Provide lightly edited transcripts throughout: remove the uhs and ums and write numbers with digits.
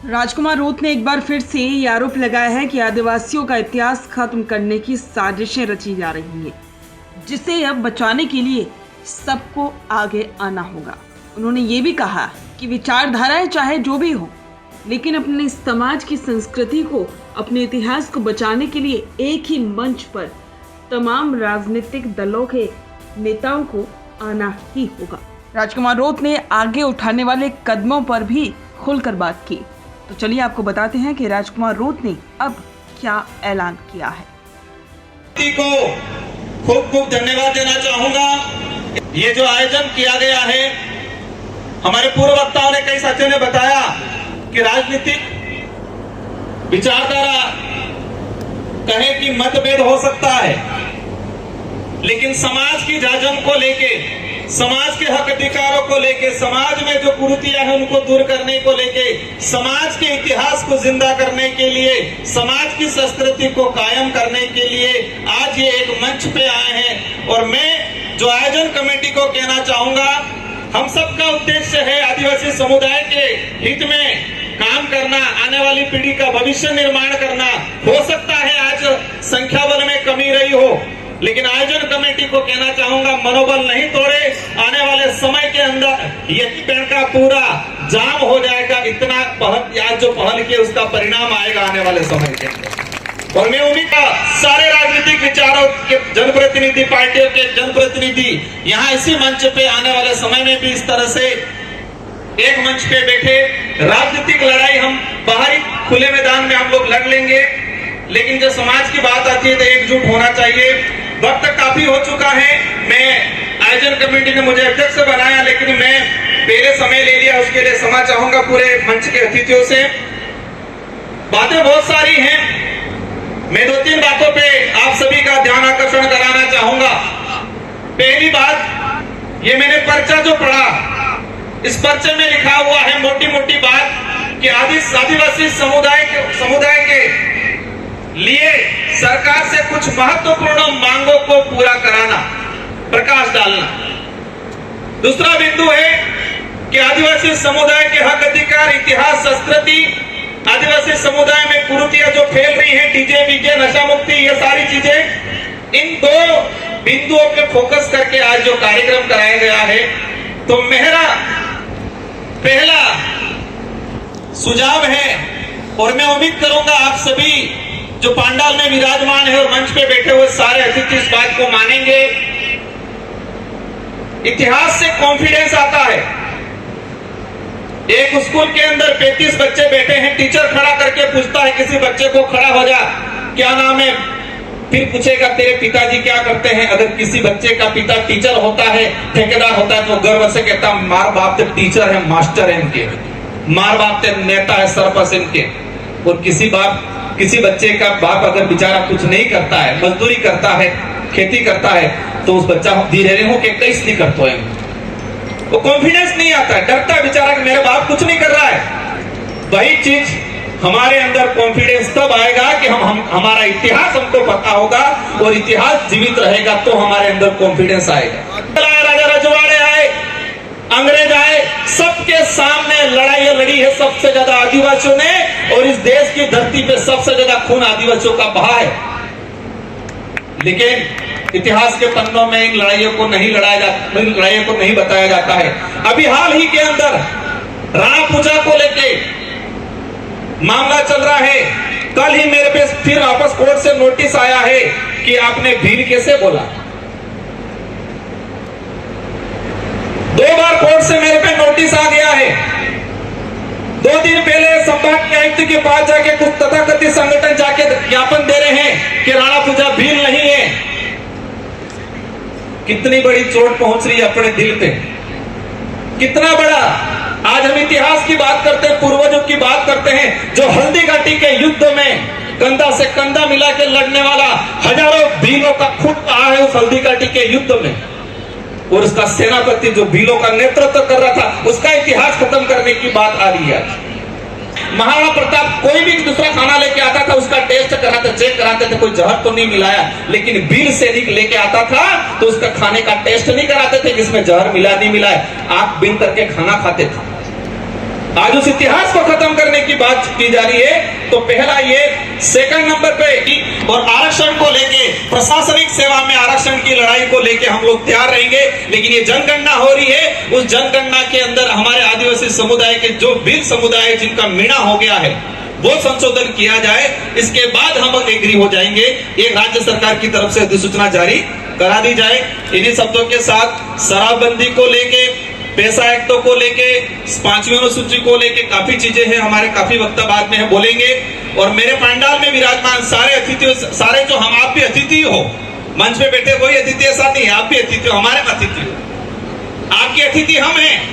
राजकुमार रोत ने एक बार फिर से ये आरोप लगाया है कि आदिवासियों का इतिहास खत्म करने की साजिशें रची जा रही हैं, जिसे अब बचाने के लिए सबको आगे आना होगा। उन्होंने ये भी कहा कि विचारधाराएं चाहे जो भी हो, लेकिन अपने समाज की संस्कृति को, अपने इतिहास को बचाने के लिए एक ही मंच पर तमाम राजनीतिक दलों के नेताओं को आना ही होगा। राजकुमार रोत ने आगे उठाने वाले कदमों पर भी खुलकर बात की। तो चलिए आपको बताते हैं कि राजकुमार रोत ने अब क्या ऐलान किया है। को खूब खूब धन्यवाद देना चाहूंगा। ये जो आयोजन किया गया है, हमारे पूर्व वक्ताओं ने, कई साथियों ने बताया कि राजनीतिक विचारधारा कहे कि मतभेद हो सकता है, लेकिन समाज की जाजम को लेके, समाज के हक अधिकारों को लेके, समाज में जो कुरीतियां हैं उनको दूर करने को लेके, समाज के इतिहास को जिंदा करने के लिए, समाज की संस्कृति को कायम करने के लिए आज ये एक मंच पे आए हैं। और मैं जो आयोजन कमेटी को कहना चाहूंगा, हम सबका उद्देश्य है आदिवासी समुदाय के हित में काम करना, आने वाली पीढ़ी का भविष्य निर्माण करना। हो सकता है आज संख्या बल में कमी रही हो, लेकिन आयोजन कमेटी को कहना चाहूंगा, मनोबल नहीं तोड़े। आने वाले समय के अंदर ये पेड़ का पूरा जाम हो जाएगा। इतना पहल, आज जो पहल की उसका परिणाम आएगा आने वाले समय के अंदर। और मैं उम्मीद का सारे राजनीतिक विचारों के जनप्रतिनिधि, पार्टियों के जनप्रतिनिधि यहाँ इसी मंच पे आने वाले समय में भी इस तरह से एक मंच पे बैठे राजनीतिक लड़ाई हम बाहरी खुले मैदान में हम लोग लड़ लेंगे, लेकिन जब समाज की बात आती है तो एकजुट होना चाहिए। वक्त काफी हो चुका है। मैं आयोजन कमेटी ने मुझे अध्यक्ष बनाया, लेकिन मैं पहले समय ले लिया, उसके लिए क्षमा चाहूंगा पूरे मंच के अतिथियों से। बातें बहुत सारी हैं, मैं 2-3 बातों पे आप सभी का ध्यान आकर्षण कराना चाहूंगा। पहली बात, ये मैंने पर्चा जो पढ़ा, इस पर्चे में लिखा हुआ है मोटी मोटी बात कि आदिवासी समुदाय के लिए सरकार से कुछ महत्वपूर्ण मांगों को पूरा कराना, प्रकाश डालना। दूसरा बिंदु है कि आदिवासी समुदाय के हक अधिकार, इतिहास, संस्कृति, आदिवासी समुदाय में कुरीतियां जो फैल रही हैं, डीजे वीजे, नशा मुक्ति, ये सारी चीजें, इन 2 बिंदुओं पे फोकस करके आज जो कार्यक्रम कराया गया है। तो मेरा पहला सुझाव है, और मैं उम्मीद करूंगा आप सभी जो पांडाल में विराजमान है और मंच पे बैठे हुए सारे अतिथि इस बात को मानेंगे। इतिहास से कॉन्फिडेंस आता है। एक स्कूल के अंदर 35 बच्चे बैठे हैं, टीचर खड़ा करके पूछता है किसी बच्चे को, खड़ा हो जा, क्या नाम है? फिर पूछेगा तेरे पिताजी क्या करते हैं? अगर किसी बच्चे का पिता टीचर होता है, ठेकेदार होता है, तो गर्व से कहता मार बाप ते टीचर है, मास्टर है इनके, मार बाप ते नेता है, सरपंच इनके। और किसी बच्चे का बाप अगर बेचारा कुछ नहीं करता है, मजदूरी करता है, खेती करता है, तो उस बच्चा धीरे हो के कैसे नहीं करते हैं, वो कॉन्फिडेंस नहीं आता है, डरता है बेचारा कि मेरा बाप कुछ नहीं कर रहा है। वही चीज हमारे अंदर कॉन्फिडेंस तब आएगा कि हमारा इतिहास हमको पता होगा, और इतिहास जीवित रहेगा तो हमारे अंदर कॉन्फिडेंस आएगा। राजा रजवाड़े आए, अंग्रेज आए, सबके सामने लड़ाई लड़ी है सबसे ज्यादा आदिवासियों ने, और इस देश की धरती पे सबसे ज्यादा खून आदिवासियों का बहा है। लेकिन इतिहास के पन्नों में इन लड़ाइयों को नहीं बताया जाता है। अभी हाल ही के अंदर राणा पूजा को लेके मामला चल रहा है। कल ही मेरे पे फिर वापस कोर्ट से नोटिस आया है कि आपने भील कैसे बोला। 2 बार कोर्ट से मेरे पे नोटिस आ गया है। 2 दिन पहले संभाग के आयुक्त के पास जाके कुछ तथाकथित संगठन जाके ज्ञापन दे रहे हैं कि राणा पूजा भील नहीं है। कितनी बड़ी चोट पहुंच रही है अपने दिल पे, कितना बड़ा। आज हम इतिहास की बात करते हैं, पूर्वजों की बात करते हैं, जो हल्दी घाटी के युद्ध में कंधा से कंधा मिला के लड़ने वाला, हजारों भीलों का खून बहा है उस हल्दी घाटी के युद्ध में, और उसका सेनापति जो भीलों का नेतृत्व कर रहा था, उसका इतिहास खत्म करने की बात आ रही है। महाराणा प्रताप कोई भी दूसरा खाना लेके आता था, उसका टेस्ट कराते, चेक कराते थे, कोई जहर तो नहीं मिलाया। लेकिन वीर सैनिक लेके आता था तो उसका खाने का टेस्ट नहीं कराते थे, जिसमें जहर मिला नहीं मिला है, आंख बिन करके खाना खाते थे। आज उस इतिहास को खत्म करने की बात की जा रही है। तो पहला ये, सेकंड नंबर पे, और आरक्षण को लेके, प्रशासनिक सेवा में आरक्षण की लड़ाई को लेके हम लोग तैयार रहेंगे। लेकिन ये जनगणना हो रही है, उस जनगणना के अंदर हमारे आदिवासी समुदाय के जो वीर समुदाय जिनका मीणा हो गया है वो संशोधन किया जाए। इसके बाद हम एग्री हो जाएंगे। एक राज्य सरकार की तरफ से अधिसूचना जारी करा दी जाए। इन्हीं शब्दों के साथ शराबबंदी को लेके, पैसा एक्टों को लेके, 5वीं अनुसूची को लेके काफी चीजें हैं, हमारे काफी वक्ता बाद में है बोलेंगे। और मेरे पंडाल में विराजमान सारे अतिथियों, सारे जो हम, आप भी अतिथि हो, मंच पे बैठे कोई अतिथि ऐसा नहीं है, आप भी अतिथि हो, हमारे अतिथि हो, आपके अतिथि हम हैं।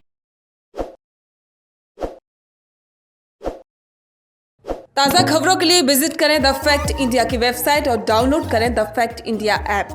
ताज़ा खबरों के लिए विजिट करें द फैक्ट इंडिया की वेबसाइट और डाउनलोड करें द फैक्ट इंडिया ऐप।